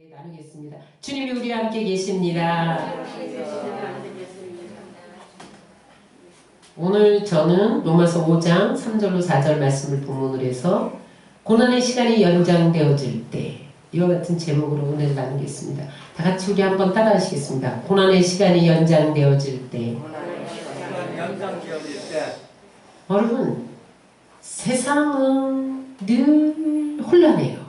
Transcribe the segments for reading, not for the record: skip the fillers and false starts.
나누겠습니다. 주님이 우리와 함께 계십니다. 오늘 저는 로마서 5장 3절로 4절 말씀을 본문으로 해서 고난의 시간이 연장되어질 때 이와 같은 제목으로 오늘 나누겠습니다. 다 같이 우리 한번 따라 하시겠습니다. 고난의 시간이 연장되어질 때. 여러분, 세상은 늘 혼란해요.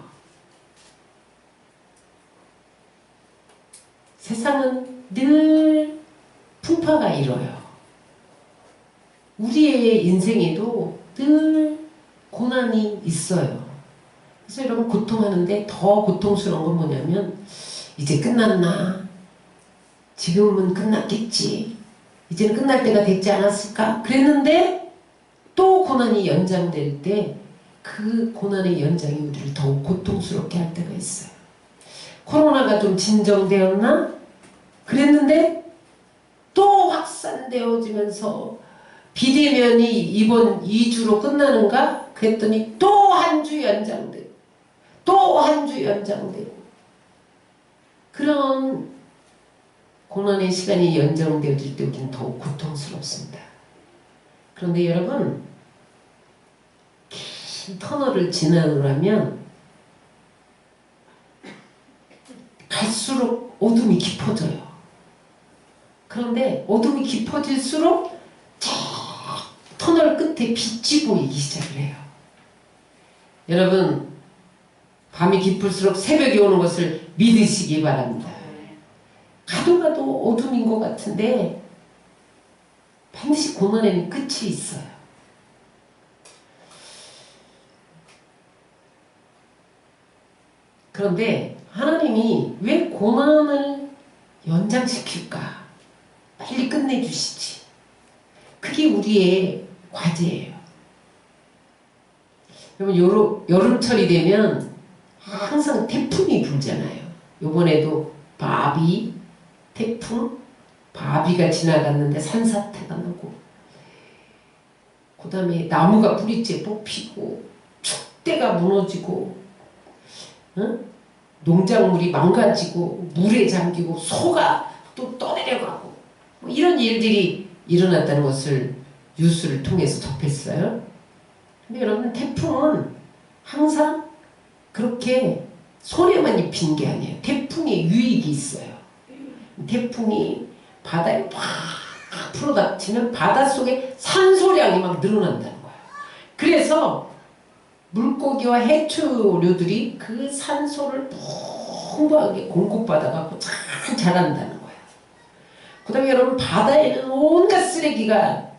세상은 늘 풍파가 일어요. 우리의 인생에도 늘 고난이 있어요. 그래서 여러분 고통하는데 더 고통스러운 건 뭐냐면 이제 끝났나? 지금은 끝났겠지. 이제는 끝날 때가 됐지 않았을까? 그랬는데 또 고난이 연장될 때 그 고난의 연장이 우리를 더욱 고통스럽게 할 때가 있어요. 코로나가 좀 진정되었나? 그랬는데 또 확산되어지면서 비대면이 이번 2주로 끝나는가? 그랬더니 또 한 주 연장되고 또 한 주 연장되고 그런 고난의 시간이 연장되어질 때 우리는 더욱 고통스럽습니다. 그런데 여러분 긴 터널을 지나려면 갈수록 어둠이 깊어져요. 그런데 어둠이 깊어질수록 저 터널 끝에 빛이 보이기 시작을 해요. 여러분 밤이 깊을수록 새벽이 오는 것을 믿으시기 바랍니다. 가도 가도 어둠인 것 같은데 반드시 고난에는 끝이 있어요. 그런데 하나님이 왜 고난을 연장시킬까? 빨리 끝내주시지. 그게 우리의 과제예요. 여러분 여름철이 되면 항상 태풍이 불잖아요. 요번에도 바비 태풍, 바비가 지나갔는데 산사태가 나고 그 다음에 나무가 뿌리째 뽑히고 축대가 무너지고 농작물이 망가지고 물에 잠기고 소가 또 떠내려가고 뭐 이런 일들이 일어났다는 것을 뉴스를 통해서 접했어요. 근데 여러분 태풍은 항상 그렇게 손해만 입힌 게 아니에요. 태풍의 유익이 있어요. 태풍이 바다에 팍 풀어닥치면 바닷속에 산소량이 막 늘어난다는 거예요. 그래서 물고기와 해초류들이 그 산소를 풍부하게 공급받아갖고 잘 자란다는 거예요. 그 다음에 여러분 바다에는 온갖 쓰레기가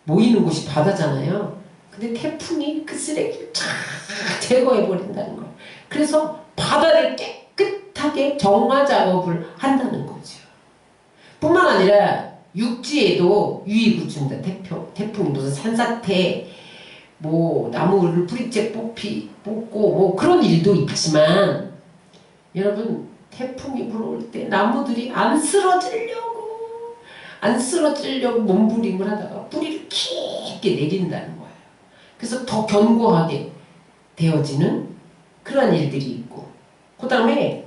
모이는 곳이 바다잖아요. 근데 태풍이 그 쓰레기를 쫙 제거해버린다는 거예요. 그래서 바다를 깨끗하게 정화 작업을 한다는 거죠. 뿐만 아니라 육지에도 유익을 준다. 태풍이 무슨 산사태 뭐 나무를 뿌리째 뽑고 뭐 그런 일도 있지만 여러분 태풍이 불어올 때 나무들이 안 쓰러지려고 몸부림을 하다가 뿌리를 깊게 내린다는 거예요. 그래서 더 견고하게 되어지는 그런 일들이 있고 그 다음에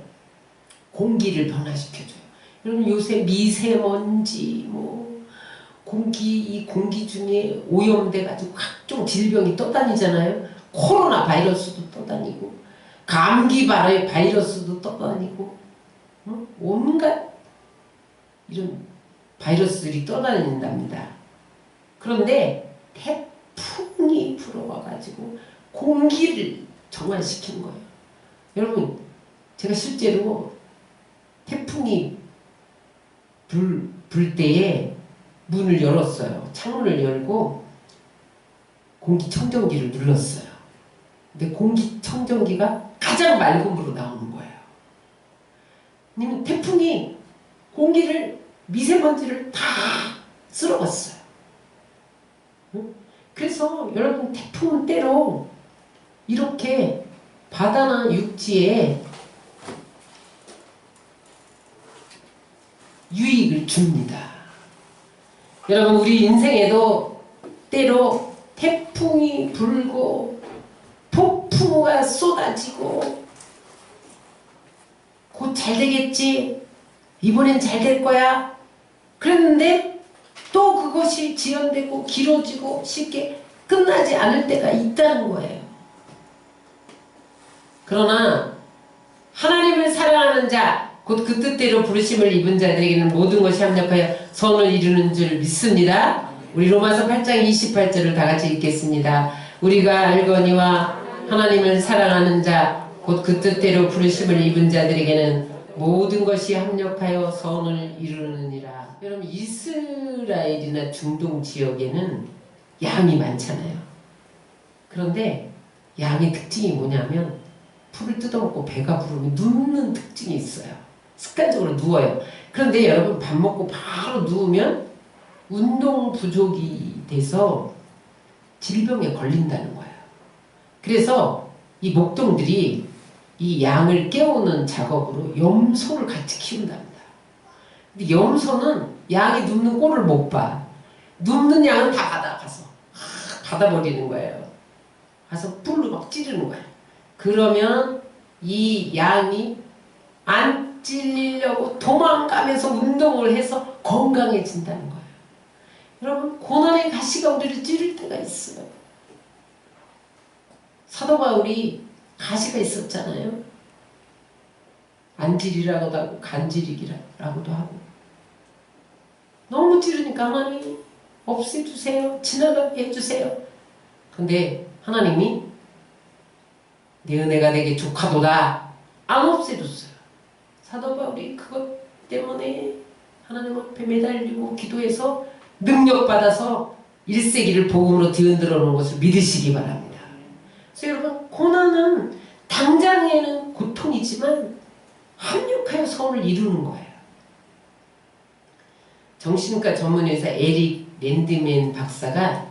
공기를 변화시켜줘요. 여러분 요새 미세먼지 뭐 이 공기 중에 오염돼가지고 각종 질병이 떠다니잖아요. 코로나 바이러스도 떠다니고 감기 바이러스도 떠다니고 온갖 이런 바이러스들이 떠다닌답니다. 그런데 태풍이 불어와가지고 공기를 정화시킨 거예요. 여러분 제가 실제로 태풍이 불 때에 문을 열었어요. 창문을 열고 공기청정기를 눌렀어요. 근데 공기청정기가 가장 맑은 불로 나오는 거예요. 왜냐면 태풍이 공기를 미세먼지를 다 쓸어갔어요. 그래서 여러분 태풍은 때로 이렇게 바다나 육지에 유익을 줍니다. 여러분 우리 인생에도 때로 태풍이 불고 폭풍우가 쏟아지고 잘 되겠지, 이번엔 잘 될 거야 그랬는데 또 그것이 지연되고 길어지고 쉽게 끝나지 않을 때가 있다는 거예요. 그러나 하나님을 사랑하는 자, 곧 그 뜻대로 부르심을 입은 자들에게는 모든 것이 합력하여 선을 이루는 줄 믿습니다. 우리 로마서 8장 28절을 다 같이 읽겠습니다. 우리가 알거니와 하나님을 사랑하는 자, 곧 그 뜻대로 부르심을 입은 자들에게는 모든 것이 합력하여 선을 이루느니라. 여러분, 이스라엘이나 중동 지역에는 양이 많잖아요. 그런데 양의 특징이 뭐냐면 풀을 뜯어먹고 배가 부르면 눕는 특징이 있어요. 습관적으로 누워요. 그런데 여러분, 밥 먹고 바로 누우면 운동 부족이 돼서 질병에 걸린다는 거예요. 그래서 이 목동들이 이 양을 깨우는 작업으로 염소를 같이 키운답니다. 근데 염소는 양이 눕는 꼴을 못 봐. 눕는 양은 다 가서 받아버리는 거예요. 가서 뿔로 막 찌르는 거예요. 그러면 이 양이 안 찔리려고 도망가면서 운동을 해서 건강해진다는 거예요. 여러분, 고난의 가시가 우리를 찌를 때가 있어요. 사도 바울이 가시가 있었잖아요. 안질이라고도 하고 간질이라고도 하고. 너무 찌르니까 하나님 없애주세요. 지나가게 해주세요. 근데 하나님이 내 은혜가 내게 족하도다. 안 없애줬어요. 사도 바울이 그것 때문에 하나님 앞에 매달리고 기도해서 능력받아서 1세기를 복음으로 뒤흔들어 놓은 것을 믿으시기 바랍니다. 그래서 여러분, 고난은 당장에는 고통이지만 합력하여 선을 이루는 거예요. 정신과 전문의사 에릭 랜드맨 박사가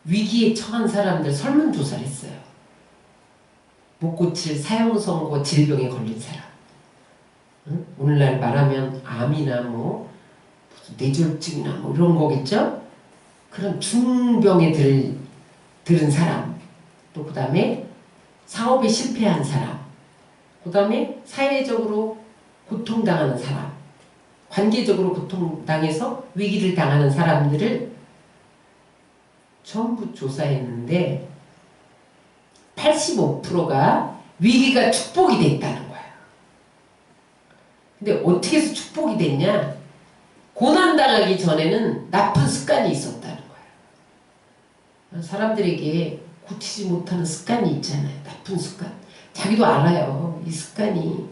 위기에 처한 사람들 설문조사를 했어요. 못 고칠 사형선고 질병에 걸린 사람. 응? 오늘날 말하면 암이나 뭐 뇌졸중이나 뭐 이런 거겠죠? 그런 중병에 들은 사람. 또 그 다음에 사업에 실패한 사람. 그 다음에 사회적으로 고통당하는 사람. 관계적으로 고통당해서 위기를 당하는 사람들을 전부 조사했는데 85%가 위기가 축복이 됐다는 거예요. 근데 어떻게 해서 축복이 됐냐? 고난당하기 전에는 나쁜 습관이 있었다는 거예요. 사람들에게 고치지 못하는 습관이 있잖아요. 나쁜 습관. 자기도 알아요. 이 습관이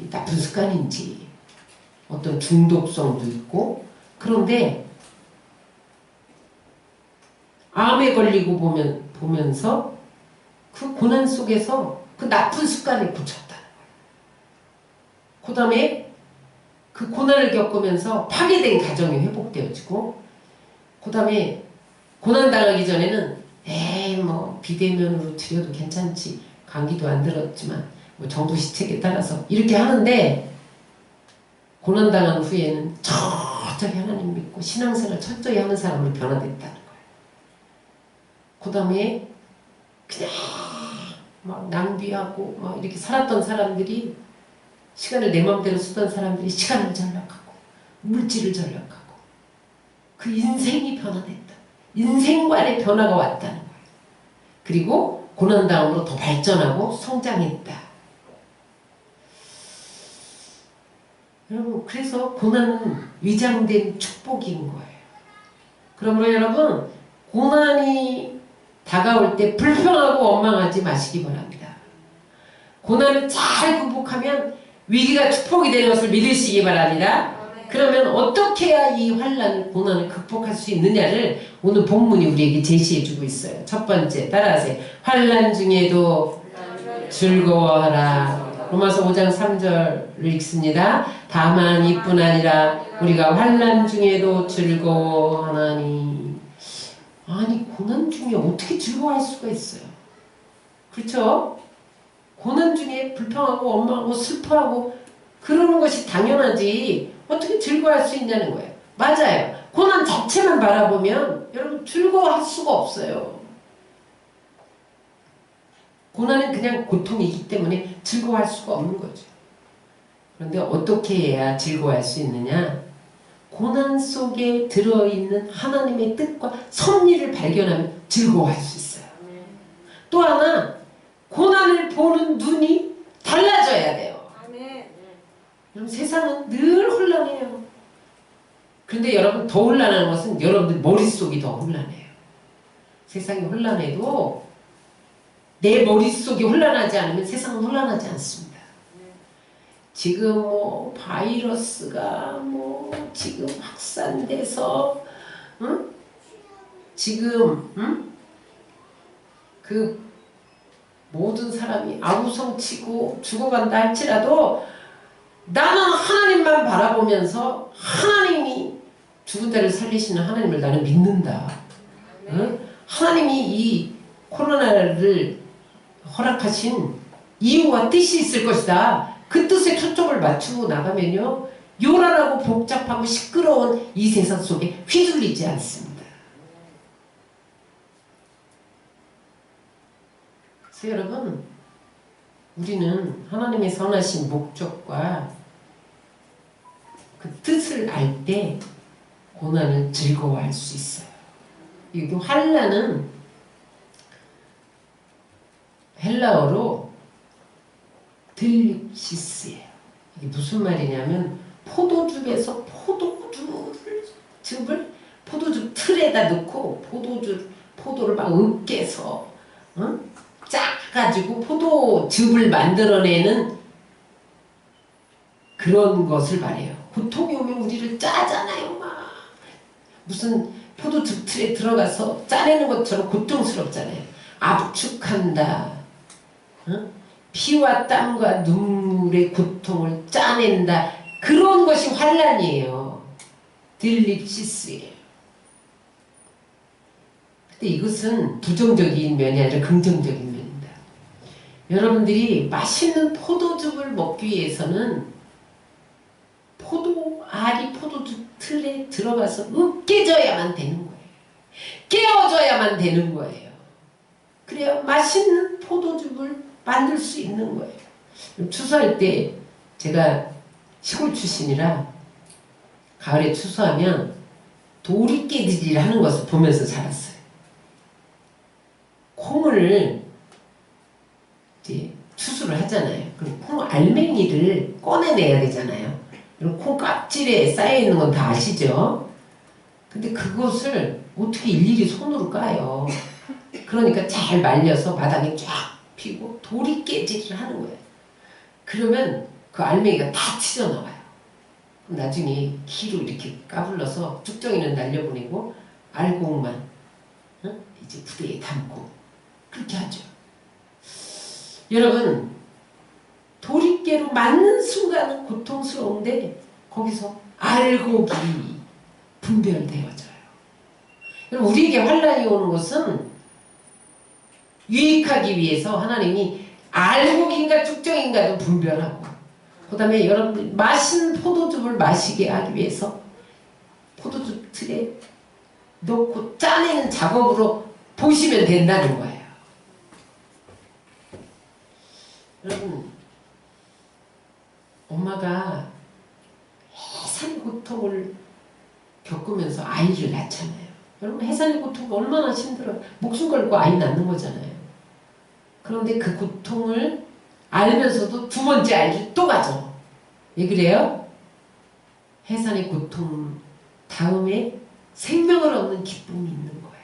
나쁜 습관인지. 어떤 중독성도 있고. 그런데 암에 걸리고 보면서 그 고난 속에서 그 나쁜 습관을 고쳤다는 거예요. 그 다음에 그 고난을 겪으면서 파괴된 가정이 회복되어지고, 그 다음에 고난당하기 전에는 뭐 비대면으로 드려도 괜찮지, 감기도 안 들었지만 뭐 정부 시책에 따라서 이렇게 하는데, 고난당한 후에는 철저히 하나님 믿고 신앙생활 철저히 하는 사람으로 변화됐다는 거예요. 그 다음에 그냥 막 낭비하고 막 이렇게 살았던 사람들이, 시간을 내 마음대로 쓰던 사람들이 시간을 절약하고 물질을 절약하고 그 인생이 변화됐다. 인생관의 변화가 왔다는 거예요. 그리고 고난다음으로 더 발전하고 성장했다. 여러분, 그래서 고난은 위장된 축복인 거예요. 그러므로 여러분, 고난이 다가올 때 불평하고 원망하지 마시기 바랍니다. 고난을 잘 극복하면 위기가 축복이 되는 것을 믿으시기 바랍니다. 그러면 어떻게 해야 이 환난, 고난을 극복할 수 있느냐를 오늘 본문이 우리에게 제시해주고 있어요. 첫 번째, 따라하세요. 환난 중에도 즐거워하라. 로마서 5장 3절을 읽습니다. 다만 이뿐 아니라 우리가 환난 중에도 즐거워하나니. 아니, 고난 중에 어떻게 즐거워할 수가 있어요? 그렇죠? 고난 중에 불평하고 원망하고 슬퍼하고 그러는 것이 당연하지 어떻게 즐거워할 수 있냐는 거예요. 맞아요. 고난 자체만 바라보면 여러분 즐거워할 수가 없어요. 고난은 그냥 고통이기 때문에 즐거워할 수가 없는 거죠. 그런데 어떻게 해야 즐거워할 수 있느냐? 고난 속에 들어있는 하나님의 뜻과 섭리를 발견하면 즐거워할 수 있어요. 또 하나, 고난을 보는 눈이 달라져야 돼요. 여러분, 세상은 늘 혼란해요. 그런데 여러분, 더 혼란한 것은 여러분들 머릿속이 더 혼란해요. 세상이 혼란해도 내 머릿속이 혼란하지 않으면 세상은 혼란하지 않습니다. 지금 뭐 바이러스가 뭐 지금 확산돼서 응? 지금 응? 그 모든 사람이 아우성치고 죽어간다 할지라도 나는 하나님만 바라보면서 하나님이 죽은 자를 살리시는 하나님을 나는 믿는다. 응? 하나님이 이 코로나를 허락하신 이유와 뜻이 있을 것이다. 그 뜻에 초점을 맞추고 나가면요, 요란하고 복잡하고 시끄러운 이 세상 속에 휘둘리지 않습니다. 그래서 여러분, 우리는 하나님의 선하신 목적과 그 뜻을 알 때 고난을 즐거워할 수 있어요. 이 환난은 헬라어로 들립시스예요. 이게 무슨 말이냐면 포도즙에서 포도즙 틀에다 넣고 포도를 막 으깨서 짜가지고 포도즙을 만들어내는 그런 것을 말해요. 고통이 오면 우리를 짜잖아요. 막 무슨 포도즙 틀에 들어가서 짜내는 것처럼 고통스럽잖아요. 압축한다. 피와 땀과 눈물의 고통을 짜낸다. 그런 것이 환난이에요. 들립시스예요. 근데 이것은 부정적인 면이 아니라 긍정적인 면입니다. 여러분들이 맛있는 포도즙을 먹기 위해서는 알이 포도즙 틀에 들어가서 으깨져야만 되는 거예요. 깨워져야만 되는 거예요. 그래야 맛있는 포도즙을 만들 수 있는 거예요. 추수할 때 제가 시골 출신이라 가을에 추수하면 도리깨질을 하는 것을 보면서 자랐어요. 콩을 이제 추수를 하잖아요. 그럼 콩 알맹이를 꺼내내야 되잖아요. 이런 콩 깍질에 쌓여있는 건 다 아시죠? 근데 그것을 어떻게 일일이 손으로 까요? 그러니까 잘 말려서 마당에 쫙 피고 도리깨질을 하는 거예요. 그러면 그 알맹이가 다 튀어나와요. 나중에 기로 이렇게 까불러서 쭉정이는 날려보내고 알곡만 이제 부대에 담고 그렇게 하죠. 여러분, 도리깨로 맞는 순간은 고통스러운데 거기서 알곡이 분별되어져요. 여러분, 우리에게 환난이 오는 것은 유익하기 위해서 하나님이 알곡인가 쭉정인가도 분별하고, 그 다음에 여러분들이 맛있는 포도즙을 마시게 하기 위해서 포도즙 틀에 넣고 짜내는 작업으로 보시면 된다는 거예요. 여러분, 엄마가 해산의 고통을 겪으면서 아이를 낳잖아요. 여러분, 해산의 고통이 얼마나 힘들어요. 목숨 걸고 아이 낳는 거잖아요. 그런데 그 고통을 알면서도 두 번째 아이를 또 가져. 왜 그래요? 해산의 고통 다음에 생명을 얻는 기쁨이 있는 거예요.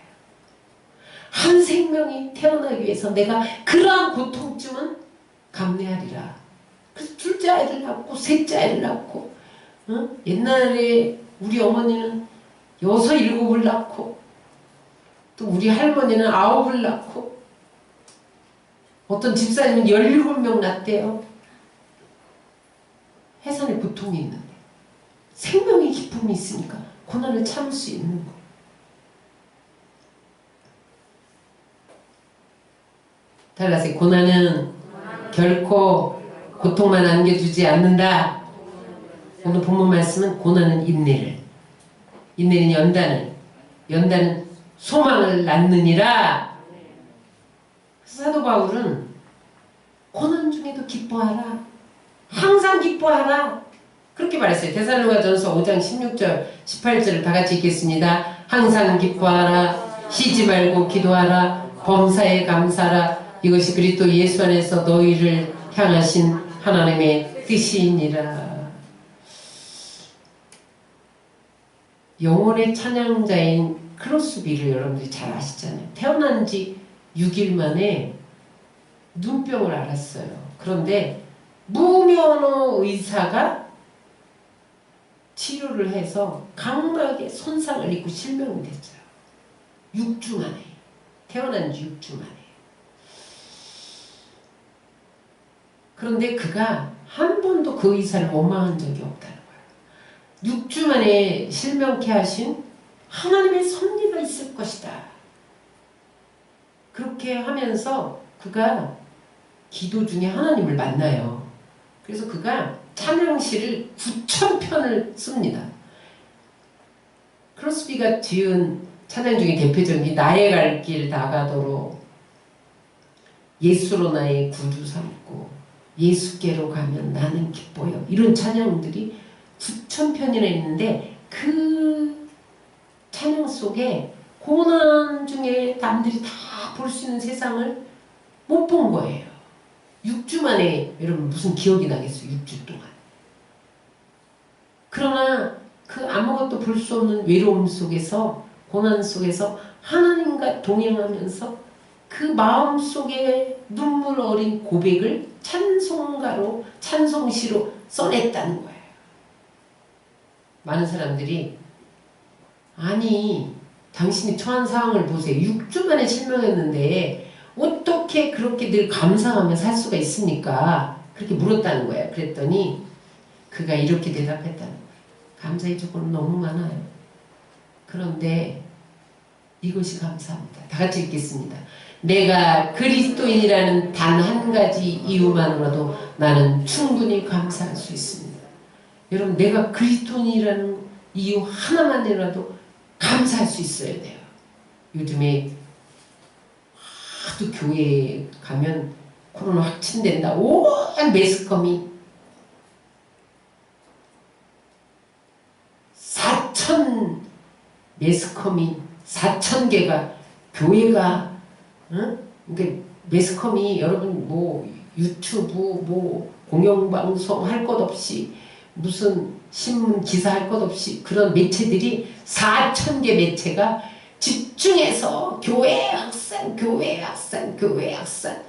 한 생명이 태어나기 위해서 내가 그러한 고통쯤은 감내하리라. 그래서 둘째 아이를 낳고 셋째 아이를 낳고, 옛날에 우리 어머니는 6, 7을 낳고, 또 우리 할머니는 9을 낳고, 어떤 집사님은 17명 낳대요. 해산의 고통이 있는데 생명의 기쁨이 있으니까 고난을 참을 수 있는 거. 달라서 고난은 결코 고통만 안겨주지 않는다. 오늘 본문 말씀은 고난은 인내는 연단은 소망을 낳느니라. 사도 바울은 고난 중에도 기뻐하라. 항상 기뻐하라. 그렇게 말했어요. 데살로니가전서 5장 16절 18절을 다 같이 읽겠습니다. 항상 기뻐하라. 쉬지 말고 기도하라. 범사에 감사하라. 이것이 그리스도 예수 안에서 너희를 향하신 하나님의 뜻이니라. 영혼의 찬양자인 크로스비를 여러분들이 잘 아시잖아요. 태어난 지 6일 만에 눈병을 앓았어요. 그런데 무면허 의사가 치료를 해서 각막에 손상을 입고 실명이 됐어요. 6주 만에. 태어난 지 6주 만에. 그런데 그가 한 번도 그 의사를 원망한 적이 없다는 거예요. 6주 만에 실명케 하신 하나님의 섭리가 있을 것이다. 그렇게 하면서 그가 기도 중에 하나님을 만나요. 그래서 그가 찬양시를 9,000편을 씁니다. 크로스비가 지은 찬양 중에 대표적인 나의 갈 길 다가도록 예수로 나의 구주 삼고 예수께로 가면 나는 기뻐요. 이런 찬양들이 9,000편이나 있는데 그 찬양 속에 고난 중에 남들이 다 볼 수 있는 세상을 못 본 거예요. 6주 만에 여러분 무슨 기억이 나겠어요. 6주 동안. 그러나 그 아무것도 볼 수 없는 외로움 속에서 고난 속에서 하나님과 동행하면서 그 마음 속에 눈물 어린 고백을 찬송가로 찬송시로 써냈다는 거예요. 많은 사람들이 아니 당신이 처한 상황을 보세요. 6주 만에 실명했는데 어떻게 그렇게 늘 감사하며 살 수가 있습니까? 그렇게 물었다는 거예요. 그랬더니 그가 이렇게 대답했다는 거예요. 감사의 조건은 너무 많아요. 그런데 이것이 감사합니다. 다 같이 읽겠습니다. 내가 그리스도인이라는 단 한 가지 이유만으로도 나는 충분히 감사할 수 있습니다. 여러분 내가 그리스도인이라는 이유 하나만이라도 감사할 수 있어야 돼요. 요즘에 하도 교회에 가면 코로나 확진된다. 온 매스컴이 4,000 매스컴이 4,000개가 교회가 그러니까 매스컴이 여러분 뭐 유튜브 뭐 공영방송 할 것 없이 무슨 신문 기사 할 것 없이 그런 매체들이 4,000개 매체가 집중해서 교회 확산 교회 확산 교회 확산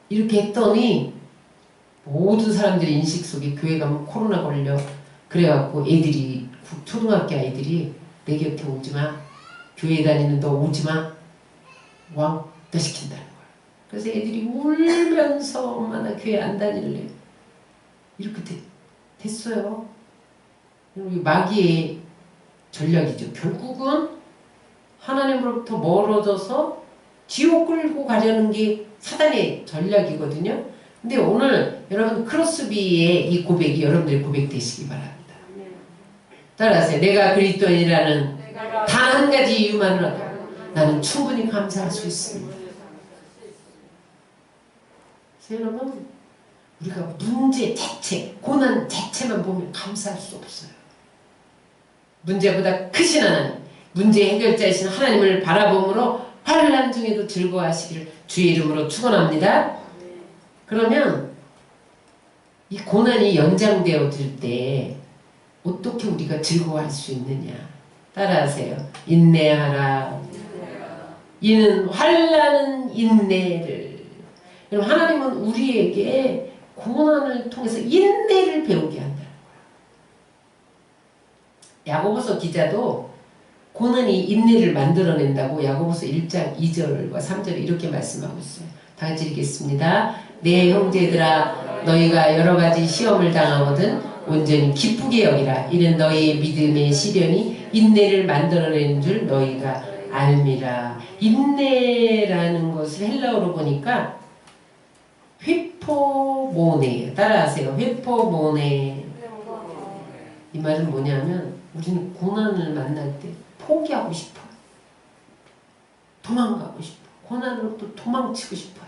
이렇게 했더니 모든 사람들의 인식 속에 교회 가면 코로나 걸려. 그래갖고 애들이 초등학교 아이들이 내 곁에 오지마. 교회 다니는 너 오지마. 왕따 시킨다는 거야. 그래서 애들이 울면서 엄마 나 교회 안 다닐래. 이렇게 됐어요. 마귀의 전략이죠. 결국은 하나님으로부터 멀어져서 지옥 끌고 가려는 게 사단의 전략이거든요. 근데 오늘 여러분 크로스비의 이 고백이 여러분들의 고백 되시기 바랍니다. 따라하세요. 내가 그리스도인이라는 단 한 가지 이유만으로도 나는 충분히 감사할 수 있습니다. 그래서 여러분 우리가 문제 자체, 고난 자체만 보면 감사할 수 없어요. 문제보다 크신 하나님, 문제 해결자이신 하나님을 바라봄으로 환난 중에도 즐거워하시기를 주의 이름으로 축원합니다. 그러면 이 고난이 연장되어질 때 어떻게 우리가 즐거워할 수 있느냐? 따라하세요. 인내하라. 이는 환난은 인내를. 여러분 하나님은 우리에게 고난을 통해서 인내를 배우게 한다는 거예요. 야고보서 기자도 고난이 인내를 만들어낸다고 야고보서 1장 2절과 3절에 이렇게 말씀하고 있어요. 다 같이 읽겠습니다. 내 형제들아 너희가 여러 가지 시험을 당하거든 온전히 기쁘게 여기라. 이는 너희의 믿음의 시련이 인내를 만들어내는 줄 너희가 알미라. 인내라는 것을 헬라어로 보니까 회포모네예요. 따라하세요. 회포모네. 이 말은 뭐냐면 우리는 고난을 만날 때 포기하고 싶어요. 도망가고 싶어요. 고난으로부터 도망치고 싶어요.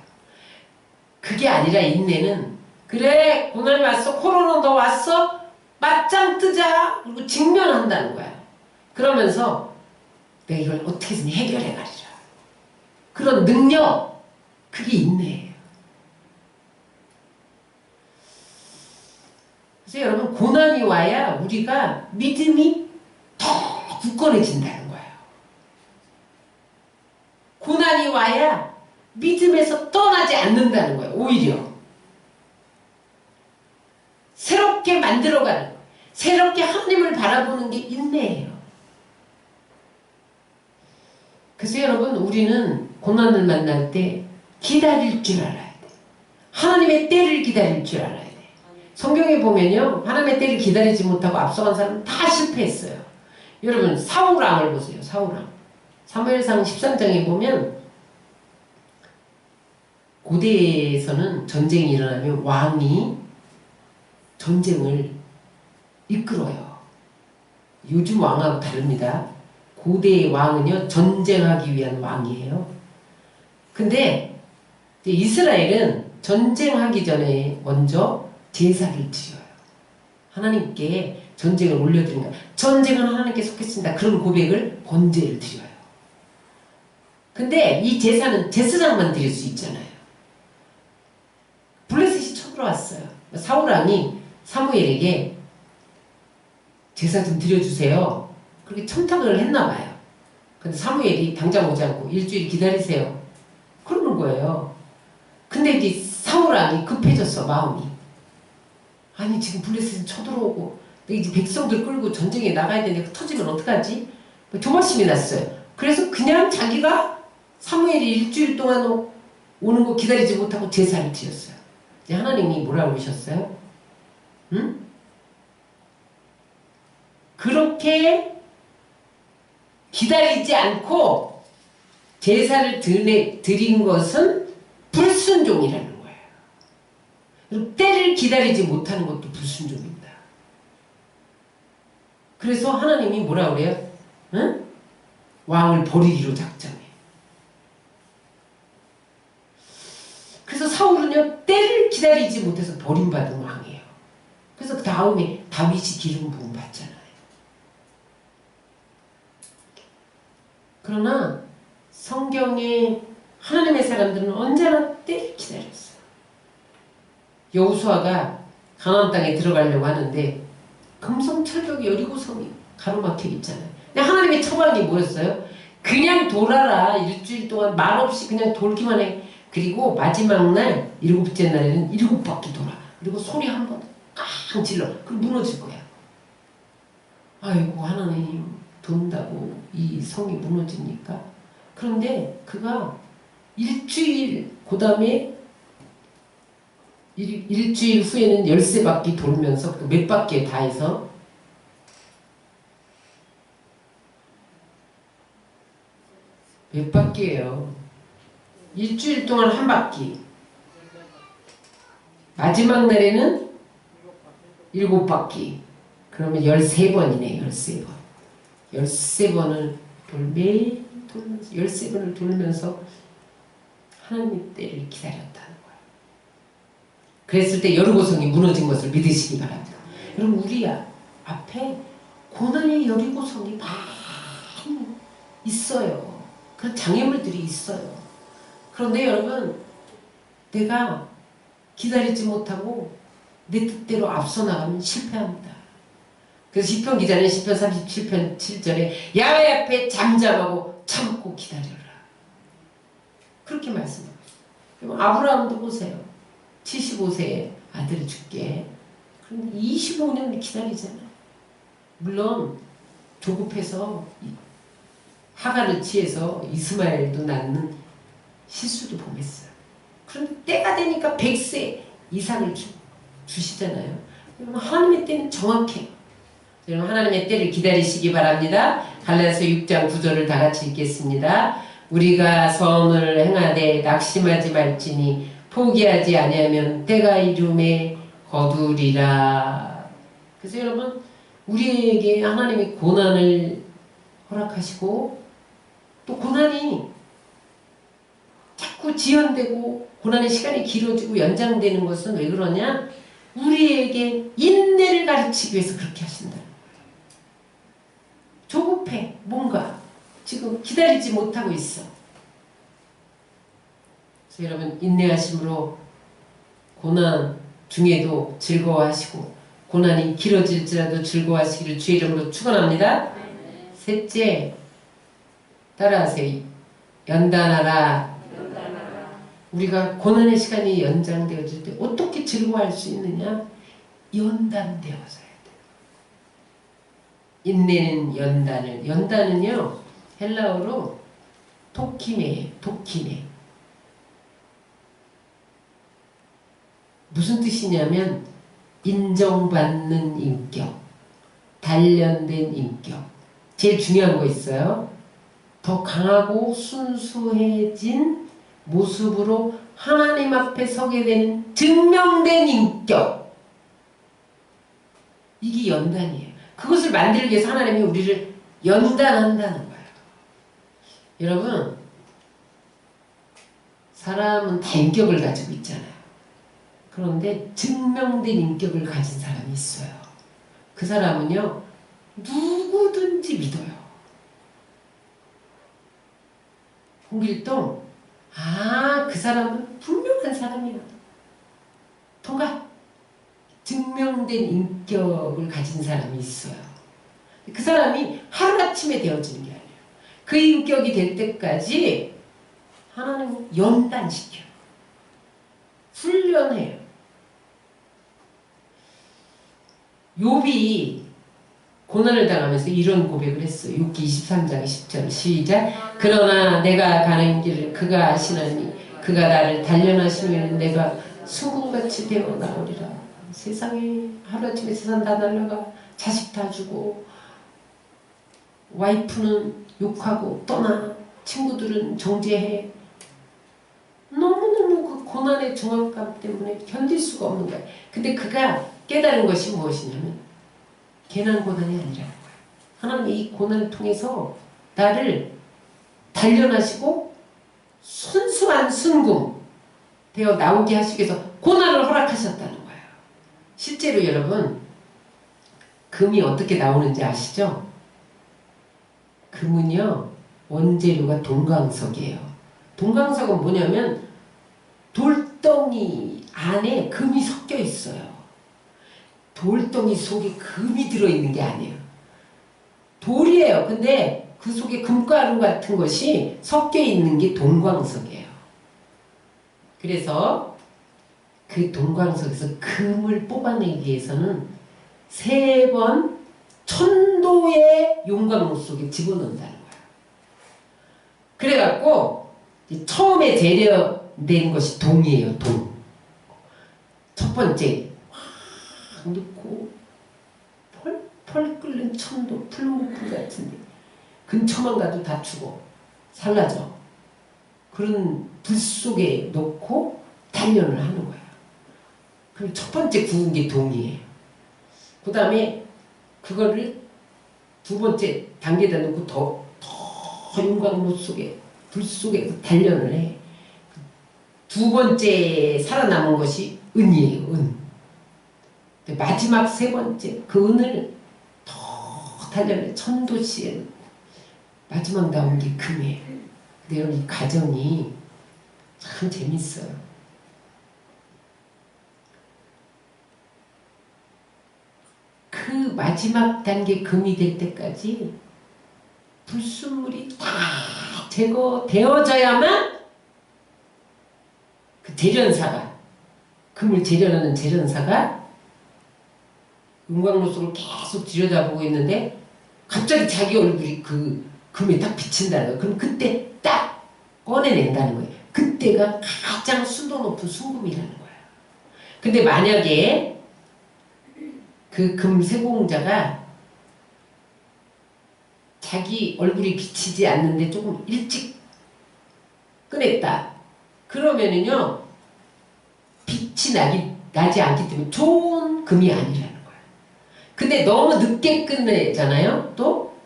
그게 아니라 인내는 그래 고난이 왔어 코로나도 왔어 맞짱 뜨자 그리고 직면한다는 거야. 그러면서 내가 이걸 어떻게든 해결해 가리라. 그런 능력 그게 인내예요. 그래서 여러분 고난이 와야 우리가 믿음이 더 굳건해진다는 거예요. 고난이 와야 믿음에서 떠나지 않는다는 거예요. 오히려 새롭게 만들어가는 거예요. 새롭게 하나님을 바라보는 게 인내예요. 그래서 여러분 우리는 고난을 만날 때 기다릴 줄 알아야 돼요. 하나님의 때를 기다릴 줄 알아야 돼요. 성경에 보면요 하나님의 때를 기다리지 못하고 앞서간 사람은 다 실패했어요. 여러분 사울왕을 보세요. 사울왕 사무엘상 13장에 보면 고대에서는 전쟁이 일어나면 왕이 전쟁을 이끌어요. 요즘 왕하고 다릅니다. 고대의 왕은요 전쟁하기 위한 왕이에요. 근데 이스라엘은 전쟁하기 전에 먼저 제사를 드려요. 하나님께 전쟁을 올려드린 거예요. 전쟁은 하나님께 속했습니다. 그런 고백을 번제를 드려요. 근데 이 제사는 제사장만 드릴 수 있잖아요. 블레셋이 쳐들어왔어요. 사울왕이 사무엘에게 제사 좀 드려주세요. 그렇게 청탁을 했나봐요. 근데 사무엘이 당장 오지 않고 일주일 기다리세요. 그러는 거예요. 근데 이제 사울왕이 급해졌어 마음이. 아니 지금 블레셋은 쳐들어오고 이제 백성들 끌고 전쟁에 나가야 되는데 터지면 어떡하지? 조바심이 났어요. 그래서 그냥 자기가 사무엘이 일주일 동안 오는 거 기다리지 못하고 제사를 드렸어요. 이제 하나님이 뭐라고 그러셨어요? 응? 그렇게 기다리지 않고 제사를 드린 것은 불순종이라는 거예요. 그리고 때를 기다리지 못하는 것도 불순종입니다. 그래서 하나님이 뭐라 그래요? 응? 왕을 버리기로 작정해. 그래서 사울은요 때를 기다리지 못해서 버림받은 왕이에요. 그래서 그 다음에 다윗이 기름 부음 받잖아요. 그러나 성경에 하나님의 사람들은 언제나 때를 기다렸어요. 여호수아가 가나안 땅에 들어가려고 하는데 금성철벽 여리고성이 가로막혀 있잖아요. 근데 하나님의 처방이 뭐였어요? 그냥 돌아라. 일주일 동안 말없이 그냥 돌기만 해. 그리고 마지막 날 7째 날에는 7바퀴 돌아. 그리고 소리 한번 깡 질러. 그럼 무너질 거야. 아이고 하나님 돈다고 이 성이 무너집니까? 그런데 그가 일주일 그 다음에 일주일 후에는 13바퀴 돌면서 몇 바퀴에 다 해서 몇 바퀴예요? 일주일 동안 한 바퀴. 마지막 날에는 7바퀴. 그러면 13번이네. 13번. 13번을 매일 돌면서 13번을 돌면서 하나님의 때를 기다렸다는 거예요. 그랬을 때 여리고성이 무너진 것을 믿으시기 바랍니다. 여러분 우리 앞에 고난의 여리고성이 많이 있어요. 그런 장애물들이 있어요. 그런데 여러분 내가 기다리지 못하고 내 뜻대로 앞서 나가면 실패합니다. 그래서 시편 기자는 시편 37편 7절에 야훼 앞에 잠잠하고 참고 기다려라. 그렇게 말씀하고 있어요. 아브라함도 보세요. 75세에 아들을 줄게. 그런데 25년을 기다리잖아요. 물론 조급해서 하갈을 취해서 이스마엘도 낳는 실수도 범했어요. 그런데 때가 되니까 100세 이상을 주시잖아요. 하나님의 때는 정확해요. 여러분 하나님의 때를 기다리시기 바랍니다. 갈라디아서 6장 9절을 다 같이 읽겠습니다. 우리가 선을 행하되 낙심하지 말지니 포기하지 아니하면 때가 이름에 거두리라. 그래서 여러분 우리에게 하나님이 고난을 허락하시고 또 고난이 자꾸 지연되고 고난의 시간이 길어지고 연장되는 것은 왜 그러냐? 우리에게 인내를 가르치기 위해서 그렇게 하신다. 조급해. 뭔가 지금 기다리지 못하고 있어. 그래서 여러분 인내하심으로 고난 중에도 즐거워하시고 고난이 길어질지라도 즐거워하시기를 주의 이름으로 축원합니다. 셋째, 따라하세요. 연단하라. 우리가 고난의 시간이 연장되어질 때 어떻게 즐거워할 수 있느냐? 연단되어져야 돼요. 인내는 연단은요 헬라어로 도키메. 무슨 뜻이냐면 인정받는 인격, 단련된 인격. 제일 중요한 거 있어요. 더 강하고 순수해진 모습으로 하나님 앞에 서게 되는 증명된 인격. 이게 연단이에요. 그것을 만들기 위해서 하나님이 우리를 연단한다는 거예요. 여러분, 사람은 다 인격을 가지고 있잖아요. 그런데 증명된 인격을 가진 사람이 있어요. 그 사람은요, 누구든지 믿어요. 홍길동, 그 사람은 분명한 사람이야. 통과. 증명된 인격을 가진 사람이 있어요. 그 사람이 하루아침에 되어지는 게 아니에요. 그 인격이 될 때까지 하나님은 연단시켜요. 훈련해요. 욥이 고난을 당하면서 이런 고백을 했어요. 욥기 23장 10절 시작. 그러나 내가 가는 길을 그가 아시나니 그가 나를 단련하시면 내가 수금같이 되어 나오리라. 세상에 하루아침에 세상 다 날라가 자식 다 주고 와이프는 욕하고 떠나 친구들은 정죄해. 너무너무 그 고난의 중압감 때문에 견딜 수가 없는 거야. 근데 그가 깨달은 것이 무엇이냐면 괜한 고난이 아니라는 거야. 하나님이 이 고난을 통해서 나를 단련하시고 순수한 순금 되어 나오게 하시기 위해서 고난을 허락하셨다는 거예요. 실제로 여러분 금이 어떻게 나오는지 아시죠? 금은요 원재료가 동광석이에요. 동광석은 뭐냐면 돌덩이 안에 금이 섞여 있어요. 돌덩이 속에 금이 들어있는 게 아니에요. 돌이에요. 근데 그 속에 금가루 같은 것이 섞여 있는 게 동광석이에요. 그래서 그 동광석에서 금을 뽑아내기 위해서는 3번 천도의 용광로 속에 집어넣는다는 거예요. 그래갖고 처음에 재련된 것이 동이에요. 동. 첫 번째 확 넣고 펄펄 끓는 천도 풀무풀 같은데 근처만 가도 다 죽어 살라져. 그런 불 속에 넣고 단련을 하는 거예요. 그럼 첫 번째 구운 게 동이에요. 그 다음에 그거를 두 번째 단계에다 넣고 더 용광로 속에 불 속에 단련을 해. 두 번째 살아남은 것이 은이에요. 은. 마지막 3번째 그 은을 더 단련해. 천도씨에 마지막 나온 게 금이에요. 근데 여러분 이 과정이 참 재밌어요. 그 마지막 단계 금이 될 때까지 불순물이 다 제거되어져야만 그 재련사가 금을 재련하는 재련사가 용광로 속을 계속 들여다보고 있는데 갑자기 자기 얼굴이 그 금에 딱 비친다는 거예요. 그럼 그때 딱 꺼내낸다는 거예요. 그때가 가장 순도 높은 순금이라는 거예요. 근데 만약에 그 금 세공자가 자기 얼굴이 비치지 않는데 조금 일찍 꺼냈다. 그러면은요 빛이 나지 않기 때문에 좋은 금이 아니라는 거예요. 근데 너무 늦게 끝내잖아요. 또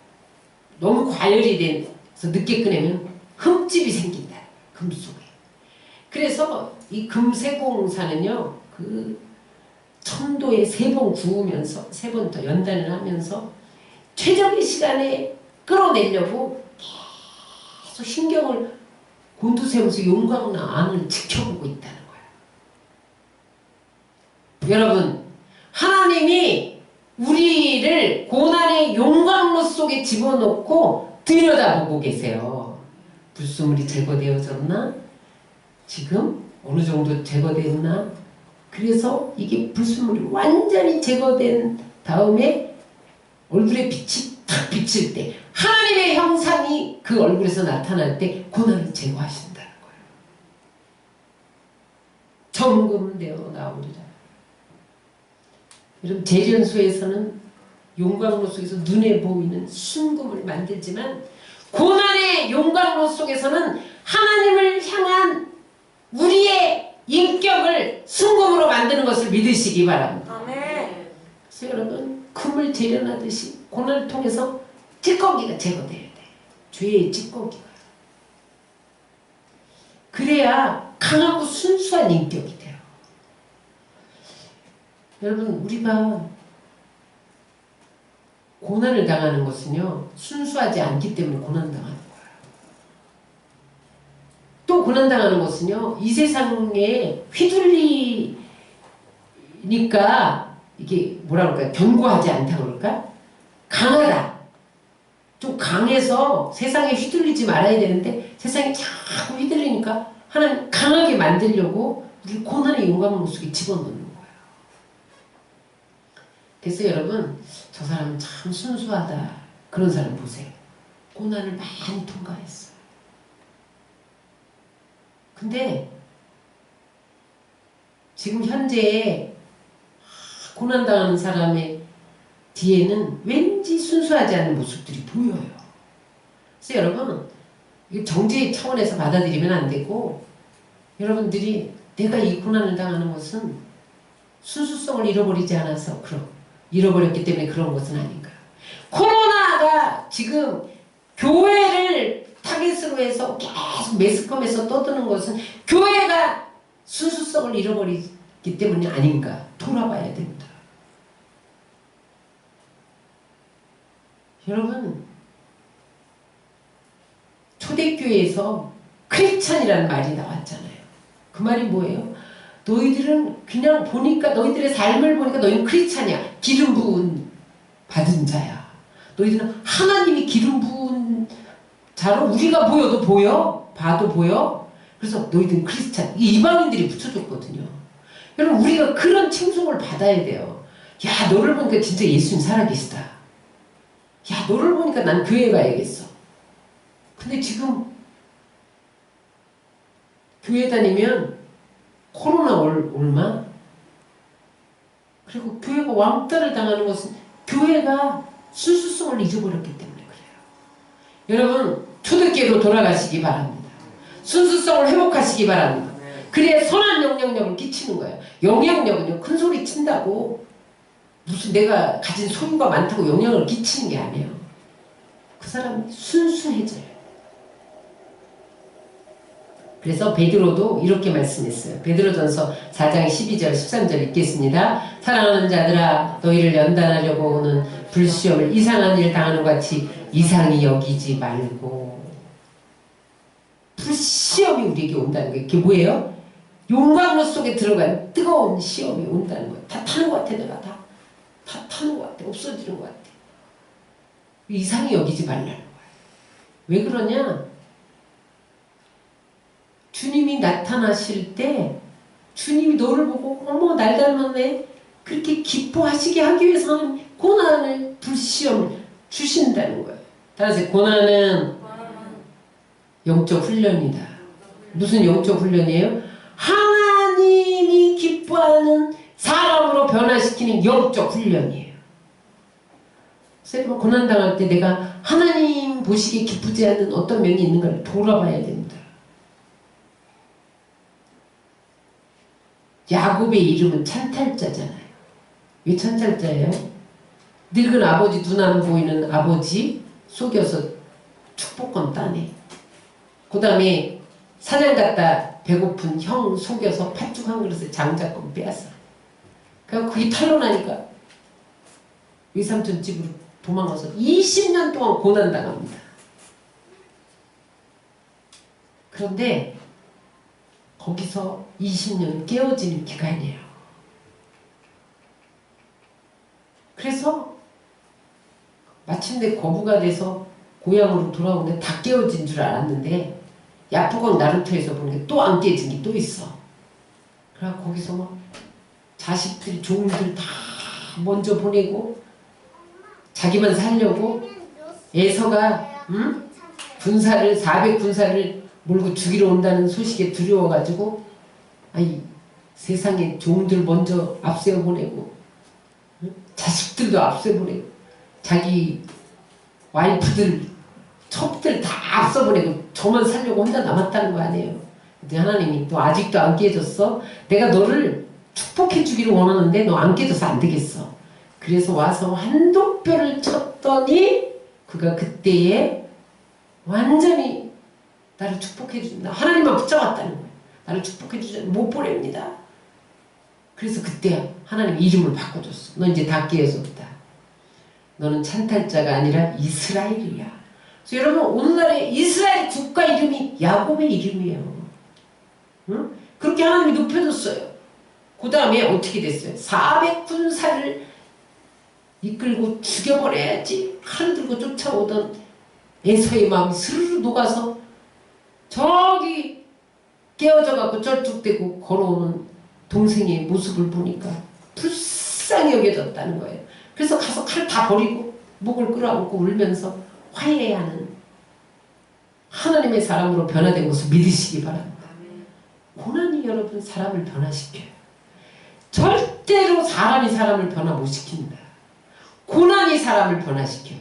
너무 과열이 돼서 늦게 꺼내면 흠집이 생긴다. 금 속에. 그래서 이 금세공사는요, 그 천도에 3번 구우면서 3번 더 연단을 하면서 최적의 시간에 끌어내려고 계속 신경을 곤두세우면서 용광로 안을 지켜보고 있다는 거예요. 여러분, 하나님이 우리를 고난의 용광로 속에 집어넣고 들여다보고 계세요. 불순물이 제거되어졌나? 지금 어느 정도 제거됐나? 그래서 이게 불순물이 완전히 제거된 다음에 얼굴에 빛이 탁 비칠 때, 하나님의 형상이 그 얼굴에서 나타날 때 고난을 제거하신다는 거예요. 점검되어 나오리라. 여러분, 재련소에서는 용광로 속에서 눈에 보이는 순금을 만들지만 고난의 용광로 속에서는 하나님을 향한 우리의 인격을 순금으로 만드는 것을 믿으시기 바랍니다. 아멘. 그래서 여러분, 금을 재련하듯이 고난을 통해서 찌꺼기가 제거돼야 돼. 죄의 찌꺼기가. 그래야 강하고 순수한 인격이 돼요. 여러분, 우리가 고난을 당하는 것은요, 순수하지 않기 때문에 고난당하는 거예요. 또 고난당하는 것은요, 이 세상에 휘둘리니까 이게 뭐라 그럴까, 견고하지 않다고 그럴까? 강하다. 좀 강해서 세상에 휘둘리지 말아야 되는데 세상에 자꾸 휘둘리니까 하나님 강하게 만들려고 우리 고난의 용광로 속에 집어넣는 거예요. 그래서 여러분, 저 사람은 참 순수하다. 그런 사람 보세요. 고난을 많이 통과했어요. 근데 지금 현재 고난당하는 사람의 뒤에는 왠지 순수하지 않은 모습들이 보여요. 그래서 여러분, 이거 정죄의 차원에서 받아들이면 안 되고, 여러분들이 내가 이 고난을 당하는 것은 순수성을 잃어버리지 않아서 잃어버렸기 때문에 그런 것은 아닌가. 코로나가 지금 교회를 타겟으로 해서 계속 매스컴에서 떠드는 것은 교회가 순수성을 잃어버리기 때문이 아닌가. 돌아봐야 됩니다. 여러분, 초대교회에서 크리스찬이라는 말이 나왔잖아요. 그 말이 뭐예요? 너희들은 그냥 보니까, 너희들의 삶을 보니까 너희는 크리스찬이야. 기름 부은 받은 자야. 너희들은 하나님이 기름 부은 자로 우리가 보여도 보여? 봐도 보여? 그래서 너희들은 크리스찬. 이방인들이 붙여줬거든요. 여러분, 우리가 그런 칭송을 받아야 돼요. 야, 너를 보니까 진짜 예수님 살아계시다. 야, 너를 보니까 난 교회 가야겠어. 근데 지금 교회 다니면 코로나 올마? 그리고 교회가 왕따를 당하는 것은 교회가 순수성을 잊어버렸기 때문에 그래요. 여러분, 초대교회로 돌아가시기 바랍니다. 순수성을 회복하시기 바랍니다. 그래야 선한 영향력을 끼치는 거예요. 영향력은요, 큰 소리 친다고 무슨 내가 가진 소유가 많다고 영향을 끼치는 게 아니에요. 그 사람이 순수해져요. 그래서 베드로도 이렇게 말씀했어요. 베드로전서 4장 12절 13절 읽겠습니다. 사랑하는 자들아, 너희를 연단하려고 오는 불시험을 이상한 일 당하는 것 같이 이상히 여기지 말고. 불시험이 우리에게 온다는 거예요. 그게 뭐예요? 용광로 속에 들어간 뜨거운 시험이 온다는 거예요. 다 타는 것 같아. 내가 다 타는 것 같아. 없어지는 것 같아. 이상히 여기지 말라는 거예요. 왜 그러냐? 주님이 나타나실 때 주님이 너를 보고 어머 날 닮았네 그렇게 기뻐하시게 하기 위해서는 고난을 불시험을 주신다는 거예요. 따라서 고난은 영적 훈련이다. 무슨 영적 훈련이에요? 하나님이 기뻐하는 사람으로 변화시키는 영적 훈련이에요. 그래서 고난당할 때 내가 하나님 보시기에 기쁘지 않는 어떤 면이 있는가를 돌아봐야 됩니다. 야곱의 이름은 찬탈자잖아요. 왜 찬탈자예요? 늙은 아버지, 눈 안 보이는 아버지 속여서 축복권 따네. 그 다음에 사냥 갔다 배고픈 형 속여서 팥죽 한 그릇에 장작권 빼앗아. 그러니까 그게 탄로나니까 외삼촌 집으로 도망가서 20년 동안 고난당합니다. 그런데 거기서 20년 깨어지는 기간이에요. 그래서 마침내 거부가 돼서 고향으로 돌아오는데 다 깨어진 줄 알았는데 야프건 나루토에서 보는 게 또 안 깨진 게 또 있어. 그래서 거기서 막 자식들 종들 다 먼저 보내고 자기만 살려고 에서가 군사를 400군사를 몰고 죽이러 온다는 소식에 두려워가지고 아이 세상에 종들 먼저 앞세워 보내고 자식들도 앞세워 보내고 자기 와이프들 첩들 다 앞서 보내고 저만 살려고 혼자 남았다는 거 아니에요. 근데 하나님이 또 아직도 안 깨졌어? 내가 너를 축복해 주기를 원하는데 너 안 깨져서 안 되겠어. 그래서 와서 한독뼈를 쳤더니 그가 그때에 완전히 나를 축복해 준다. 하나님만 붙잡았다는 거예요. 나를 축복해 주지 못 보냅니다. 그래서 그때 하나님 이름을 바꿔줬어. 너 이제 다 깨어졌다. 너는 찬탈자가 아니라 이스라엘이야. 그래서 여러분 오늘날의 이스라엘 국가 이름이 야곱의 이름이에요. 응? 그렇게 하나님이 높여줬어요. 그 다음에 어떻게 됐어요? 400군사를 이끌고 죽여버려야지 칼을 들고 쫓아오던 에서의 마음이 스르르 녹아서 저기 깨어져갖고 쩔뚝대고 걸어오는 동생의 모습을 보니까 불쌍히 여겨졌다는 거예요. 그래서 가서 칼 다 버리고 목을 끌어안고 울면서 화해하는 하나님의 사람으로 변화된 것을 믿으시기 바랍니다. 고난이 여러분 사람을 변화시켜요. 절대로 사람이 사람을 변화 못 시킵니다. 고난이 사람을 변화시켜요.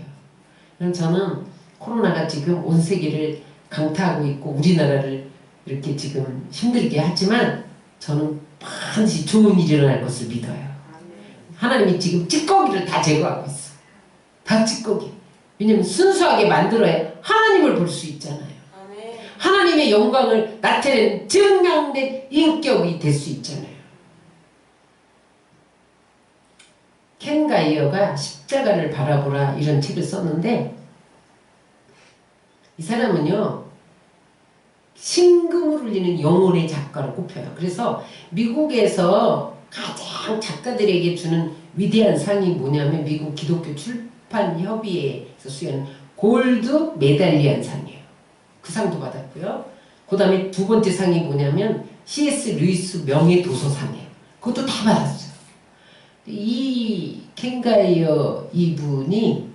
저는 코로나가 지금 온 세계를 강타하고 있고 우리나라를 이렇게 지금 힘들게 하지만 저는 반드시 좋은 일이 일어날 것을 믿어요. 하나님이 지금 찌꺼기를 다 제거하고 있어. 다 찌꺼기. 왜냐면 순수하게 만들어야 하나님을 볼 수 있잖아요. 하나님의 영광을 나타내는 증명된 인격이 될 수 있잖아요. 켄 가이어가 십자가를 바라보라 이런 책을 썼는데 이 사람은요 신금을 울리는 영혼의 작가로 꼽혀요. 그래서 미국에서 가장 작가들에게 주는 위대한 상이 뭐냐면 미국 기독교 출판협의회에서 수여하는 골드 메달리안 상이에요. 그 상도 받았고요. 그 다음에 두 번째 상이 뭐냐면 C.S. 루이스 명예도서상이에요. 그것도 다 받았어요. 이 켄가이어 이분이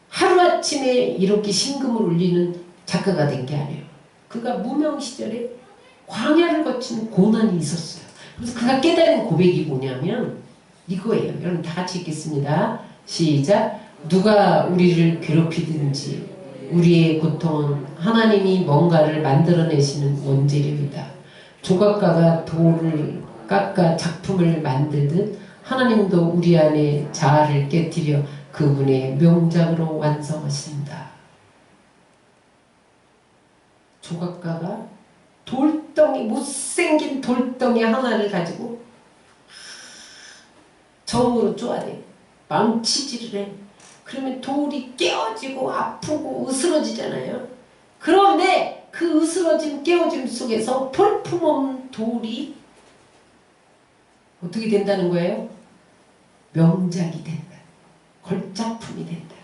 하루아침에 이렇게 신금을 울리는 작가가 된 게 아니에요. 그가 무명 시절에 광야를 거친 고난이 있었어요. 그래서 그가 깨달은 고백이 뭐냐면 이거예요. 여러분 다 같이 읽겠습니다. 시작. 누가 우리를 괴롭히든지 우리의 고통은 하나님이 뭔가를 만들어내시는 원재료이다. 조각가가 돌을 깎아 작품을 만들듯 하나님도 우리 안에 자아를 깨뜨려 그분의 명작으로 완성하신다. 조각가가 돌덩이, 못생긴 돌덩이 하나를 가지고 정으로 쪼아내 망치질을 해. 그러면 돌이 깨어지고 아프고 으스러지잖아요. 그런데 그 으스러짐 깨어짐 속에서 볼품없는 돌이 어떻게 된다는 거예요? 명작이 된다. 걸작품이 된다.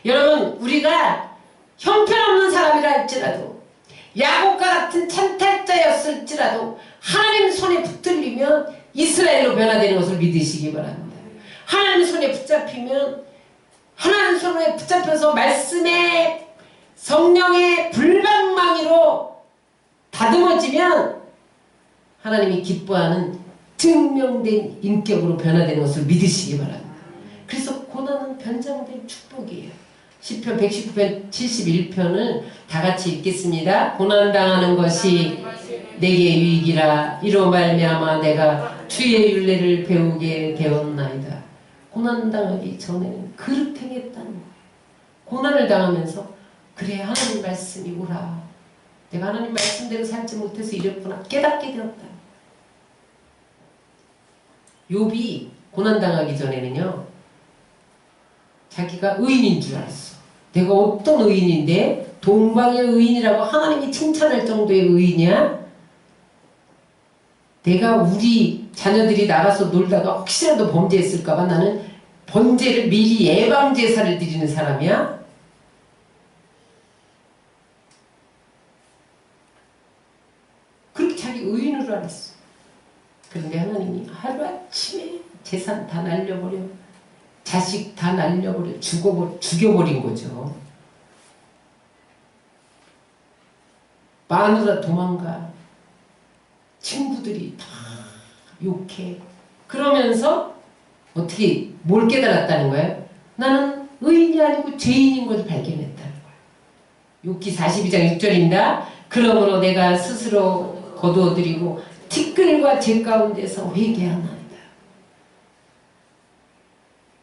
여러분 우리가 형편없는 사람이라 할지라도 야곱과 같은 찬탈자였을지라도 하나님 손에 붙들리면 이스라엘로 변화되는 것을 믿으시기 바랍니다. 하나님 손에 붙잡히면 하나님 손에 붙잡혀서 말씀의 성령의 불방망이로 다듬어지면 하나님이 기뻐하는 증명된 인격으로 변화되는 것을 믿으시기 바랍니다. 그래서 고난은 변장된 축복이에요. 시편 119편 71편을 다 같이 읽겠습니다. 고난당하는 것이 내게 유익이라 이로 말미암아 내가 주의 율례를 배우게 되었나이다. 고난당하기 전에는 그릇 행했다는 거예요. 고난을 당하면서 그래 하나님 말씀이 옳아. 내가 하나님 말씀대로 살지 못해서 이랬구나 깨닫게 되었다. 욥이 고난당하기 전에는요 자기가 의인인 줄 알았어. 내가 어떤 의인인데 동방의 의인이라고 하나님이 칭찬할 정도의 의인이야? 내가 우리 자녀들이 나가서 놀다가 혹시라도 범죄했을까봐 나는 범죄를 미리 예방제사를 드리는 사람이야? 그렇게 자기 의인으로 알았어. 그런데 하나님이 하루아침에 재산 다 날려버려, 자식 다 날려버려, 죽여버린 거죠. 마누라 도망가, 친구들이 다 욕해. 그러면서 어떻게 뭘 깨달았다는 거예요? 나는 의인이 아니고 죄인인 것을 발견했다는 거예요. 욥기 42장 6절입니다. 그러므로 내가 스스로 거두어드리고 티끌과 재 가운데서 회개하나이다.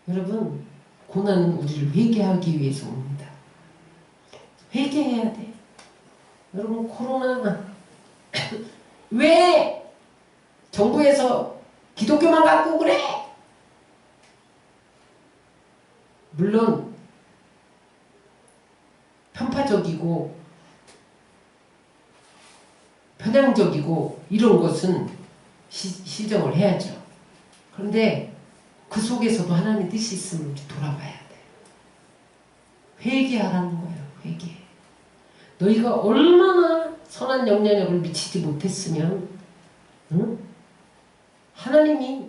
여러분, 고난은 우리를 회개하기 위해서 옵니다. 회개해야 돼. 여러분, 코로나 왜 정부에서 기독교만 갖고 그래? 물론 편파적이고 편향적이고 이런 것은 시정을 해야죠. 그런데 그 속에서도 하나님의 뜻이 있으면 우리 돌아봐야 돼. 회개하라는 거예요. 회개. 너희가 얼마나 선한 영향력을 미치지 못했으면 응? 하나님이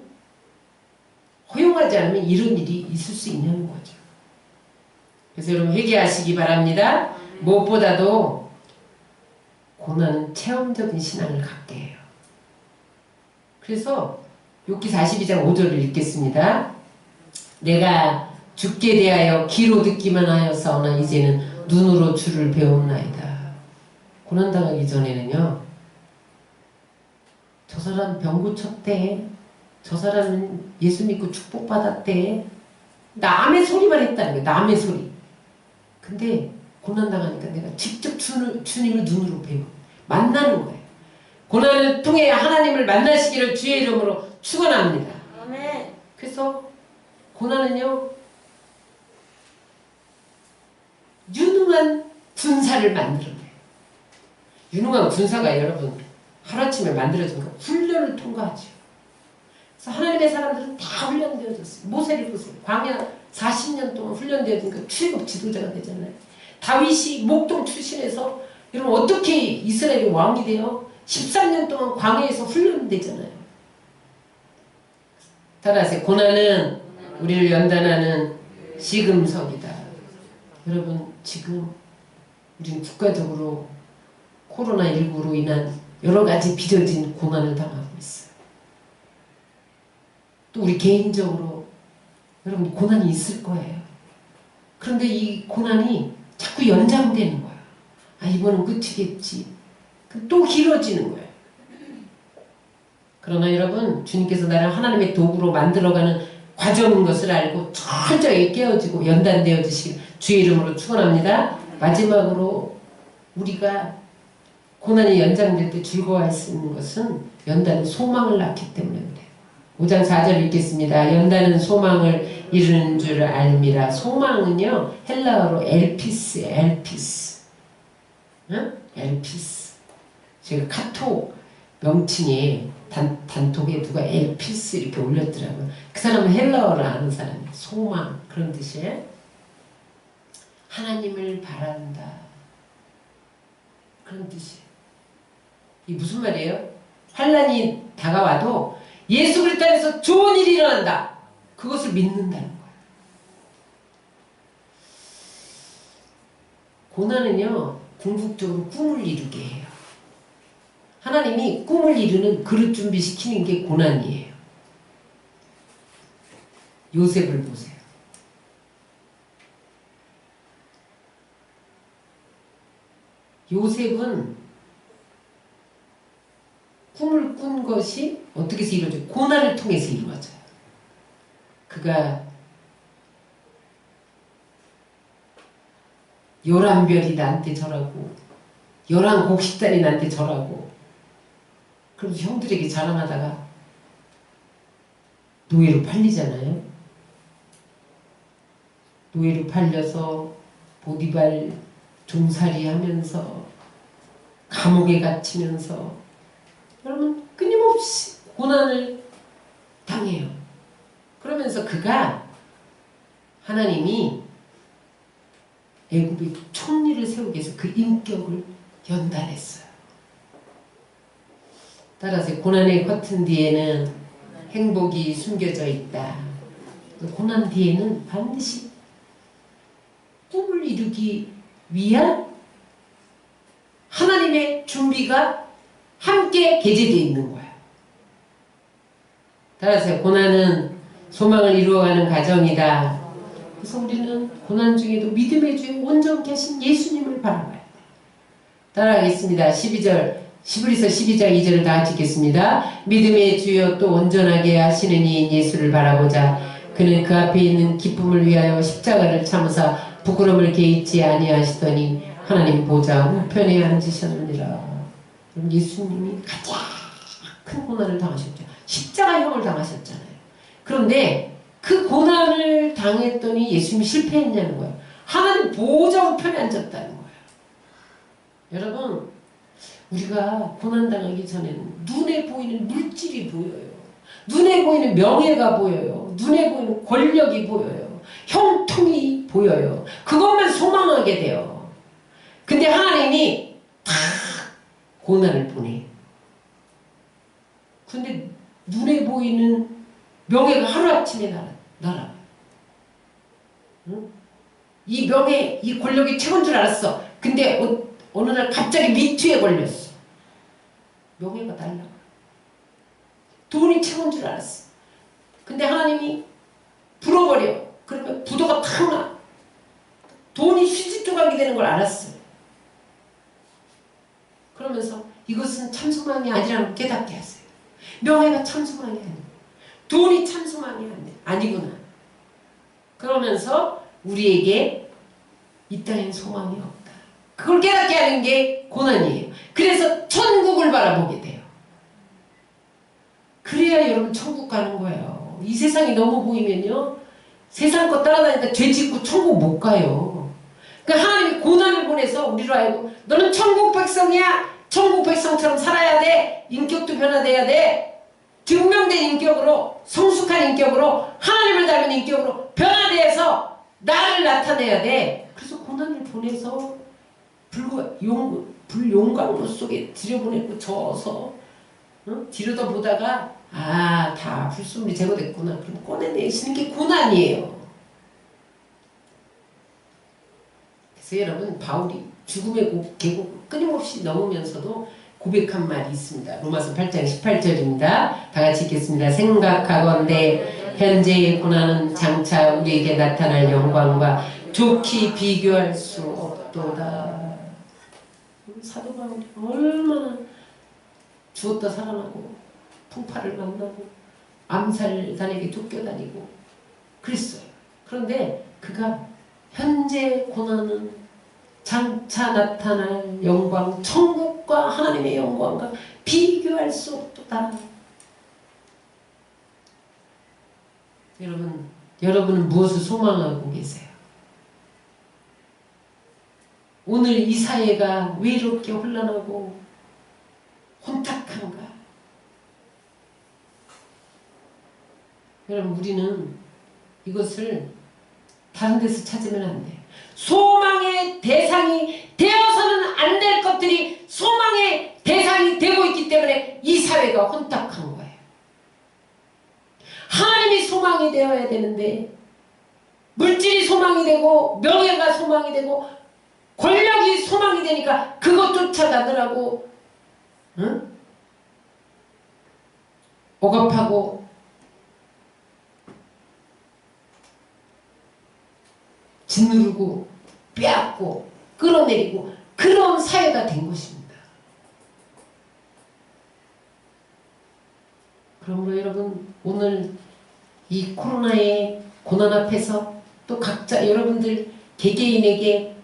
허용하지 않으면 이런 일이 있을 수 있냐는 거죠. 그래서 여러분 회개하시기 바랍니다. 무엇보다도 고난은 체험적인 신앙을 갖게 해요. 그래서 욥기 42장 5절을 읽겠습니다. 내가 주께 대하여 귀로 듣기만 하였사오나 이제는 눈으로 주를 배웠나이다. 고난당하기 전에는요. 저 사람 병 고쳤대. 저 사람은 예수 믿고 축복받았대. 남의 소리만 했다는 거예요. 남의 소리. 근데 고난당하니까 내가 직접 주님을 눈으로 배워. 만나는 거예요. 고난을 통해 하나님을 만나시기를 주의 이름으로 축원합니다. 아멘. 그래서 고난은요 유능한 군사를 만들어내요. 유능한 군사가 여러분 하루아침에 만들어진 거 훈련을 통과하죠. 그래서 하나님의 사람들은 다 훈련되어졌어요. 모세를 보세요. 광야 40년 동안 훈련되어지니까 출애굽 지도자가 되잖아요. 다윗이 목동 출신에서 여러분 어떻게 이스라엘이 왕이 돼요? 13년 동안 광야에서 훈련되잖아요. 따라서 고난은 우리를 연단하는 시금석이다. 여러분 지금 우리는 국가적으로 코로나19로 인한 여러 가지 빚어진 고난을 당하고 있어요. 또 우리 개인적으로 여러분 고난이 있을 거예요. 그런데 이 고난이 자꾸 연장되는 거예요. 아 이번은 끝이겠지. 또 길어지는 거예요. 그러나 여러분 주님께서 나를 하나님의 도구로 만들어가는 과정인 것을 알고 철저히 깨어지고 연단되어 주시길 주의 이름으로 축원합니다. 마지막으로 우리가 고난이 연장될 때 즐거워할 수 있는 것은 연단은 소망을 낳기 때문에 그래요. 5장 4절 읽겠습니다. 연단은 소망을 이루는 줄 알미라. 소망은요 헬라어로 엘피스, 엘피스. 응? 엘피스. 제가 카톡 명칭에 단톡에 누가 엘피스 이렇게 올렸더라고요. 그 사람은 헬라어를 아는 사람이에요. 소망 그런 뜻이에요. 하나님을 바란다 그런 뜻이에요. 이게 무슨 말이에요? 환난이 다가와도 예수 그리스도 안에서 좋은 일이 일어난다. 그것을 믿는다는 거예요. 고난은요 궁극적으로 꿈을 이루게 해요. 하나님이 꿈을 이루는 그릇 준비시키는 게 고난이에요. 요셉을 보세요. 요셉은 꿈을 꾼 것이 어떻게 해서 이루어져요? 고난을 통해서 이루어져요. 그가 11별이 나한테 절하고 11곡씩짜리 나한테 절하고, 그럼 형들에게 자랑하다가 노예로 팔리잖아요. 노예로 팔려서 보디발 종살이 하면서 감옥에 갇히면서 여러분 끊임없이 고난을 당해요. 그러면서 그가 하나님이 애굽의 총리를 세우기 위해서 그 인격을 연단했어요. 따라서 고난의 커튼 뒤에는 행복이 숨겨져 있다. 고난 뒤에는 반드시 꿈을 이루기 위한 하나님의 준비가 함께 게재되어 있는 거예요. 따라서 고난은 소망을 이루어가는 과정이다. 그래서 우리는 고난 중에도 믿음의 주에 온전케 하신 예수님을 바라봐야 돼요. 따라하겠습니다. 12절 히브리서 12장 2절을 다 같이 읽겠습니다. 믿음의 주여 또 온전하게 하시는 이인 예수를 바라보자. 그는 그 앞에 있는 기쁨을 위하여 십자가를 참으사 부끄러움을 개의치 아니하시더니 하나님 보좌 우편에 앉으셨느니라. 예수님이 가장 큰 고난을 당하셨죠. 십자가형을 당하셨잖아요. 그런데 그 고난을 당했더니 예수님이 실패했냐는 거예요. 하나님 보좌 우편에 앉았다는 거예요. 여러분, 우리가 고난당하기 전에는 눈에 보이는 물질이 보여요. 눈에 보이는 명예가 보여요. 눈에 보이는 권력이 보여요. 형통이 보여요. 그것만 소망하게 돼요. 근데 하나님이 다 고난을 보내. 근데 눈에 보이는 명예가 하루아침에 날아. 응? 이 명예, 이 권력이 최고인 줄 알았어. 근데 어느 날 갑자기 미투에 걸렸어. 명예가 날라가. 돈이 최고인 줄 알았어. 근데 하나님이 불어버려. 그러면 부도가 탁 나. 돈이 휴지 조각이 되는 걸 알았어요. 그러면서 이것은 참 소망이 아니라는 걸 깨닫게 하세요. 명예가 참 소망이 아니야. 돈이 참 소망이 아니구나. 그러면서 우리에게 이 땅엔 소망이 없다. 그걸 깨닫게 하는 게 고난이에요. 그래서 천국을 바라보게 돼요. 그래야 여러분 천국 가는 거예요. 이 세상이 너무 보이면요, 세상 거 따라다니까 죄 짓고 천국 못 가요. 그러니까 하나님이 고난을 보내서 우리로 알고 너는 천국 백성이야. 천국 백성처럼 살아야 돼. 인격도 변화돼야 돼. 증명된 인격으로, 성숙한 인격으로, 하나님을 닮은 인격으로 변화돼서 나를 나타내야 돼. 그래서 고난을 보내서 불용광로 속에 들여보내고 저어서 들여다보다가 다 불순물이 제거됐구나. 그럼 꺼내내시는 게 고난이에요. 그래서 여러분, 바울이 죽음의 계곡 끊임없이 넘으면서도 고백한 말이 있습니다. 로마서 8장 18절입니다. 다 같이 읽겠습니다. 생각하건대 현재의 고난은 장차 우리에게 나타날 영광과 좋게 비교할 수 없도다. 사도 바울이 얼마나 죽었다 살아나고 풍파를 만나고 암살단에게 쫓겨다니고 그랬어요. 그런데 그가 현재 고난은 장차 나타날 영광, 천국과 하나님의 영광과 비교할 수 없도다. 여러분은 무엇을 소망하고 계세요? 오늘 이 사회가 왜 이렇게 혼란하고 혼탁한가? 여러분, 우리는 이것을 다른 데서 찾으면 안 돼요. 소망의 대상이 되어서는 안 될 것들이 소망의 대상이 되고 있기 때문에 이 사회가 혼탁한 거예요. 하나님이 소망이 되어야 되는데 물질이 소망이 되고 명예가 소망이 되고 권력이 소망이 되니까 그것 쫓아가더라고. 응? 억압하고 짓누르고 빼앗고 끌어내리고 그런 사회가 된 것입니다. 그러므로 여러분, 오늘 이 코로나의 고난 앞에서 또 각자 여러분들 개개인에게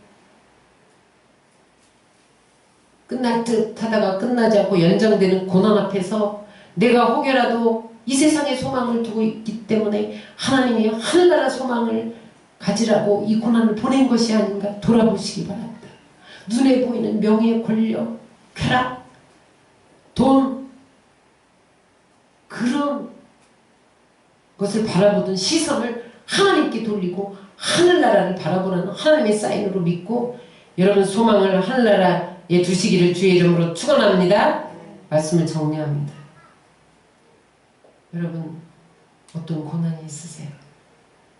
끝날 듯 하다가 끝나지 않고 연장되는 고난 앞에서 내가 혹여라도 이 세상에 소망을 두고 있기 때문에 하나님이 하늘나라 소망을 가지라고 이 고난을 보낸 것이 아닌가 돌아보시기 바랍니다. 눈에 보이는 명예, 권력, 쾌락, 돈, 그런 것을 바라보던 시선을 하나님께 돌리고 하늘나라를 바라보는 하나님의 사인으로 믿고 여러분 소망을 하늘나라에 두시기를 주의 이름으로 축원합니다. 말씀을 정리합니다. 여러분 어떤 고난이 있으세요?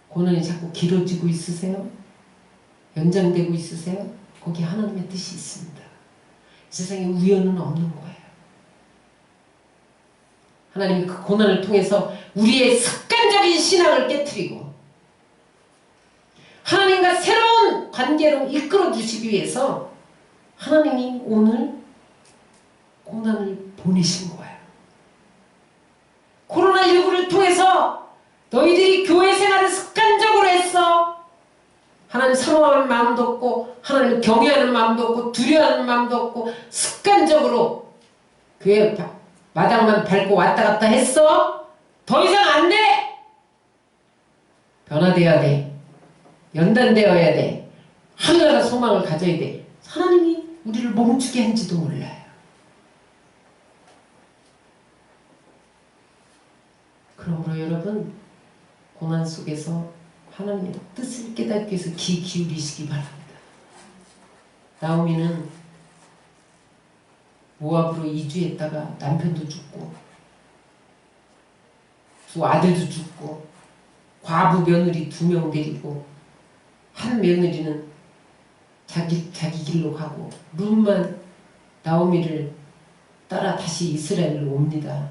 고난이 자꾸 길어지고 있으세요? 연장되고 있으세요? 거기에 하나님의 뜻이 있습니다. 이 세상에 우연은 없는 거예요. 하나님이 그 고난을 통해서 우리의 습관적인 신앙을 깨트리고 하나님과 새로운 관계로 이끌어 주시기 위해서 하나님이 오늘 고난을 보내신 거예요. 코로나19를 통해서 너희들이 교회 생활을 습관적으로 했어. 하나님 사모하는 마음도 없고 하나님을 경외하는 마음도 없고 두려워하는 마음도 없고 습관적으로 교회 마당만 밟고 왔다 갔다 했어. 더 이상 안 돼. 변화되어야 돼. 연단되어야 돼. 하늘나라 소망을 가져야 돼. 하나님이 우리를 멈추게 한지도 몰라요. 그러므로 여러분 고난 속에서 하나님의 뜻을 깨닫기 위해서 귀 기울이시기 바랍니다. 나오미는 모압으로 이주했다가 남편도 죽고 두 아들도 죽고 과부 며느리 2명 데리고 한 며느리는 자기 길로 가고 룻만 나오미를 따라 다시 이스라엘로 옵니다.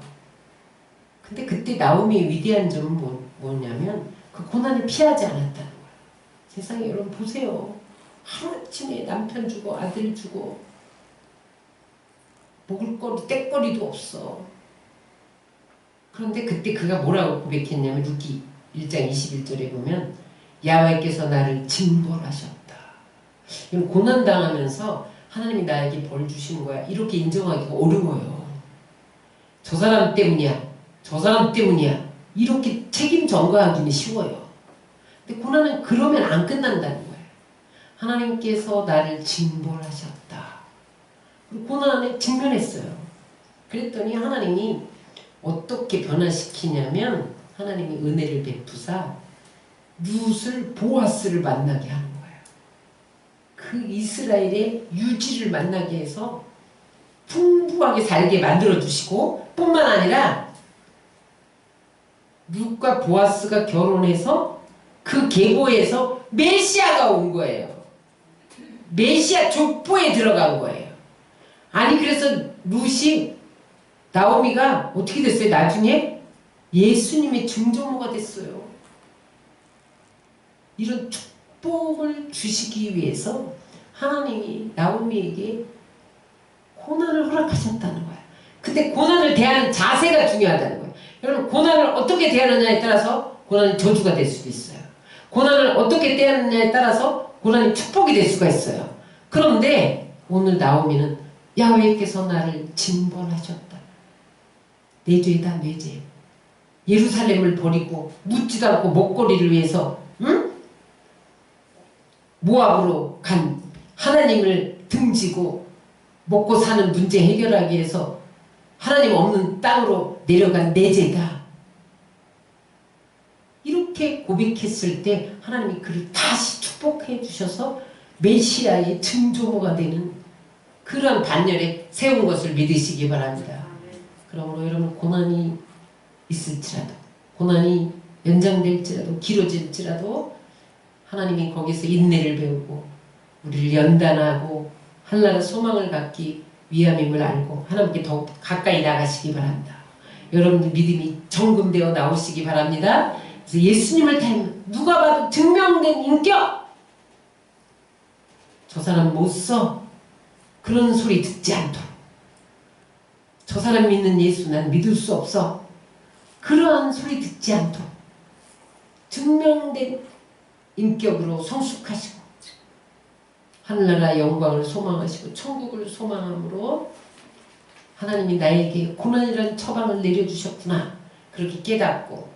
근데 그때 나오미의 위대한 점은 뭐냐면 그 고난을 피하지 않았다는 거예요. 세상에 여러분 보세요. 하루아침에 남편 주고 아들 주고 먹을거리 떼거리도 없어. 그런데 그때 그가 뭐라고 고백했냐면 루키 1장 21절에 보면 야훼께서 나를 징벌하셨다. 이건 고난당하면서 하나님이 나에게 벌 주시는 거야. 이렇게 인정하기가 어려워요. 저 사람 때문이야. 저 사람 때문이야. 이렇게 책임 전가하기는 쉬워요. 근데 고난은 그러면 안 끝난다는 거예요. 하나님께서 나를 징벌하셨다. 그리고 고난에 직면했어요. 그랬더니 하나님이 어떻게 변화시키냐면 하나님이 은혜를 베푸사 룻을 보아스를 만나게 하는 거예요. 그 이스라엘의 유지를 만나게 해서 풍부하게 살게 만들어주시고 뿐만 아니라 룻과 보아스가 결혼해서 그 계보에서 메시아가 온 거예요. 메시아 족보에 들어간 거예요. 아니 그래서 룻이 나오미가 어떻게 됐어요? 나중에 예수님의 증조모가 됐어요. 이런 축복을 주시기 위해서 하나님이 나오미에게 고난을 허락하셨다는 거예요. 근데 고난을 대하는 자세가 중요하다는 거예요. 여러분 고난을 어떻게 대하느냐에 따라서 고난이 저주가 될 수도 있어요. 고난을 어떻게 대하느냐에 따라서 고난이 축복이 될 수가 있어요. 그런데 오늘 나오미는 야훼께서 나를 징벌하셨다. 내 죄다 내 죄. 예루살렘을 버리고 묻지도 않고 먹거리를 위해서 모압으로 간 하나님을 등지고 먹고 사는 문제 해결하기 위해서 하나님 없는 땅으로 내려간 내 죄다. 이렇게 고백했을 때 하나님이 그를 다시 축복해 주셔서 메시아의 증조모가 되는 그러한 반열에 세운 것을 믿으시기 바랍니다. 그러므로 여러분 고난이 있을지라도 고난이 연장될지라도 길어질지라도 하나님이 거기서 인내를 배우고 우리를 연단하고 하늘나라 소망을 갖기 위함임을 알고 하나님께 더욱 가까이 나가시기 바랍니다. 여러분들 믿음이 정금되어 나오시기 바랍니다. 그래서 예수님을 닮은 누가 봐도 증명된 인격, 저 사람 못 써, 그런 소리 듣지 않도록, 저 사람 믿는 예수 난 믿을 수 없어, 그러한 소리 듣지 않도록 증명된 인격으로 성숙하시고 하늘나라 영광을 소망하시고 천국을 소망함으로 하나님이 나에게 고난이라는 처방을 내려주셨구나. 그렇게 깨닫고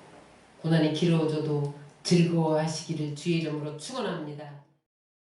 고난이 길어져도 즐거워하시기를 주의 이름으로 축원합니다.